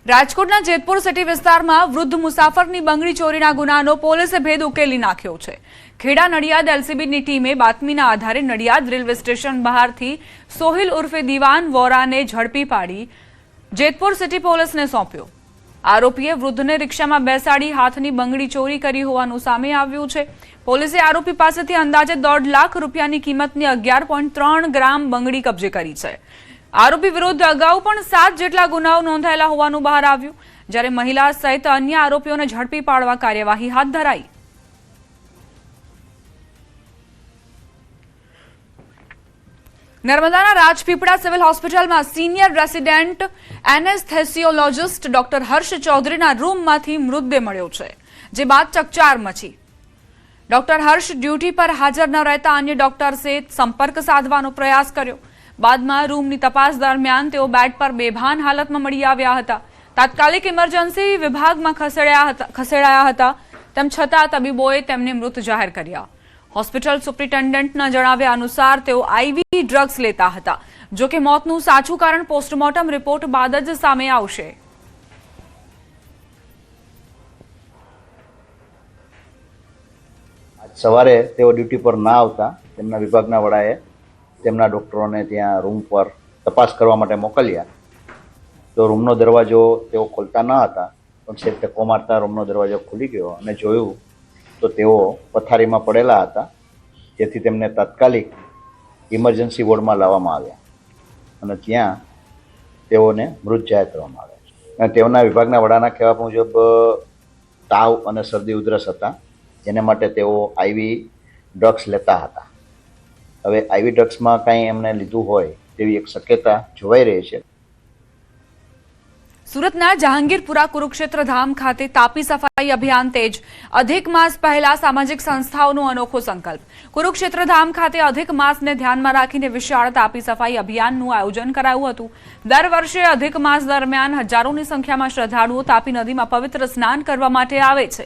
રાજકોટના જેતપુર સિટી વિસ્તારમાં વૃદ્ધ મુસાફરની બંગડી ચોરીના ગુનાનો પોલીસે ભેદ ઉકેલી નાખ્યો છે। ખેડા નડિયાદ એલસીબીની ટીમે બાતમીના આધારે નડિયાદ રેલવે સ્ટેશન બહારથી સોહિલ ઉર્ફે દીવાન વોરાને ઝડપી પાડી જેતપુર સિટી પોલીસને સોંપ્યો। આરોપીએ વૃદ્ધને રિક્ષામાં બેસાડી હાથની બંગડી ચોરી કરી હોવાનું સામે આવ્યું છે। પોલીસે આરોપી પાસેથી અંદાજે 1.5 લાખ રૂપિયાની કિંમતની 11.3 ગ્રામ બંગડી કબજે કરી છે। આરોપી વિરુદ્ધ અગાઉ પણ 7 જેટલા ગુનાઓ નોંધાયેલા હોવાનું બહાર આવ્યું, જ્યારે મહિલા સહિત અન્ય આરોપીઓને ઝડપી પાડવા કાર્યવાહી હાથ ધરાઈ। નર્મદાના રાજપીપળા સિવિલ હોસ્પિટલમાં સિનિયર રેસિડેન્ટ એનેસ્થેસિયોલોજિસ્ટ ડોક્ટર હર્ષ ચૌધરીના રૂમમાંથી મૃતદેહ મળ્યો છે, જે બાદ ચકચાર મચી। ડોક્ટર હર્ષ ડ્યુટી પર હાજર ન રહેતા અન્ય ડોક્ટર્સે સંપર્ક સાધવાનો પ્રયાસ કર્યો। બાદમાં રૂમની તપાસ દરમિયાન તેઓ બેડ પર બેભાન હાલતમાં મળી આવ્યા હતા। તાત્કાલિક ઇમરજન્સી વિભાગમાં ખસેડાયા હતા, તેમ છતાં તબીબોએ તેમને મૃત જાહેર કર્યા। હોસ્પિટલ સુપ્રિન્ટેન્ડન્ટના જણાવ્યા અનુસાર તેઓ આઈવી ડ્રગ્સ લેતા હતા, જો કે મોતનું સાચું કારણ પોસ્ટમોર્ટમ રિપોર્ટ બાદ જ સામે આવશે। સવારે તેઓ ડ્યુટી પર ના આવતા તેમના વિભાગના વડાએ તેમના ડોક્ટરોને ત્યાં રૂમ પર તપાસ કરવા માટે મોકલ્યા, તો રૂમનો દરવાજો તેઓ ખોલતા ન હતા, પણ છેક ધક્કો મારતા રૂમનો દરવાજો ખુલી ગયો અને જોયું તો તેઓ પથારીમાં પડેલા હતા, જેથી તેમને તાત્કાલિક ઇમરજન્સી વોર્ડમાં લાવવામાં આવ્યા અને ત્યાં તેઓને મૃત જાહેર કરવામાં આવ્યા। અને તેઓના વિભાગના વડાના કહેવા મુજબ તાવ અને શરદી ઉધરસ હતા, જેને માટે તેઓ આઈવી ડ્રગ્સ લેતા હતા। હવે આઈવી ડ્રગ્સમાં કંઈ એમને લીધું હોય તેવી એક શક્યતા જોવાઈ રહી છે। સુરતના જહાંગીરપુરા કુરુક્ષેત્ર ધામ ખાતે તાપી સફાઈ અભિયાન તેજ। અધિક માસ પહેલા સામાજિક સંસ્થાઓનો અનોખો સંકલ્પ। કુરુક્ષેત્ર ધામ ખાતે અધિક માસને ધ્યાનમાં રાખીને વિશાળ તાપી સફાઈ અભિયાનનું આયોજન કરાયું હતું। દર વર્ષે અધિક માસ દરમિયાન હજારોની સંખ્યામાં શ્રદ્ધાળુઓ તાપી નદીમાં પવિત્ર સ્નાન કરવા માટે આવે છે,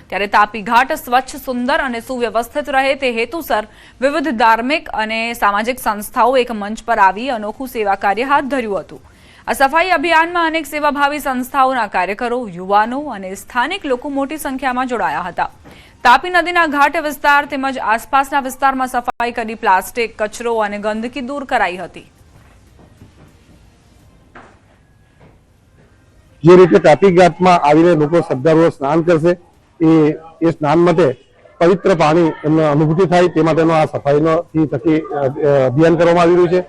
ત્યારે તાપી ઘાટ સ્વચ્છ, સુંદર અને સુવ્યવસ્થિત રહે તે હેતુસર વિવિધ ધાર્મિક અને સામાજિક સંસ્થાઓ એક મંચ પર આવી અનોખું સેવા કાર્ય હાથ ધર્યું હતું। આ સફાઈ અભિયાનમાં અનેક સેવાભાવી સંસ્થાઓના કાર્યકરો, યુવાનો અને સ્થાનિક લોકો મોટી સંખ્યામાં જોડાયા હતા। તાપી નદીના ઘાટ વિસ્તાર તેમજ આસપાસના વિસ્તારમાં સફાઈ કરી પ્લાસ્ટિક, કચરો અને ગંદકી દૂર કરાઈ હતી। જે રીતે તાપી ઘાટમાં આવીને લોકો શ્રદ્ધાળુઓ સ્નાન કરશે, એ સ્નાન માટે પવિત્ર પાણી એમને અનુભૂતિ થાય તે માટેનો આ સફાઈનો થકી અભિયાન કરવામાં આવી રહ્યું છે।